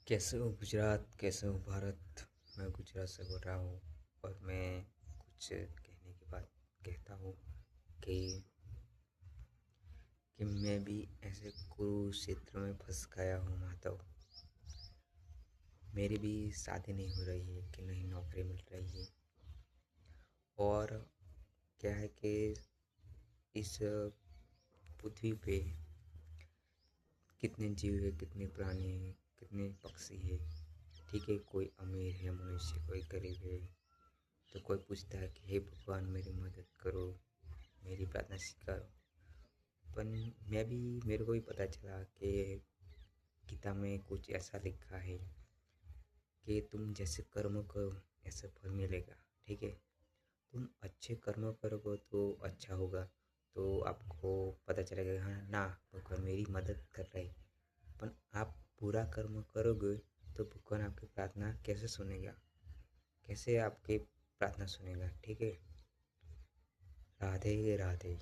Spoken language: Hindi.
कैसे हो गुजरात, कैसे हो भारत। मैं गुजरात से बोल रहा हूँ और मैं कुछ कहने की बात कहता हूँ कि मैं भी ऐसे कुरुक्षेत्र में फंस गया हूँ माधव। मेरी भी शादी नहीं हो रही है कि नहीं नौकरी मिल रही है। और क्या है कि इस पृथ्वी पे कितने जीव है, कितने प्राणी हैं, कितने पक्षी है। ठीक है, कोई अमीर है मनुष्य, कोई गरीब है। तो कोई पूछता है कि हे भगवान मेरी मदद करो, मेरी प्रार्थना स्वीकारो। पर मेरे को भी पता चला कि गीता में कुछ ऐसा लिखा है कि तुम जैसे कर्म करो ऐसे फल मिलेगा। ठीक है, तुम अच्छे कर्म करोगे तो अच्छा होगा, तो आपको पता चलेगा हाँ ना, भगवान मेरी मदद कर रहे। पर आप बुरा कर्म करोगे तो भगवान आपकी प्रार्थना कैसे सुनेगा, कैसे आपकी प्रार्थना सुनेगा। ठीक है, राधे राधे।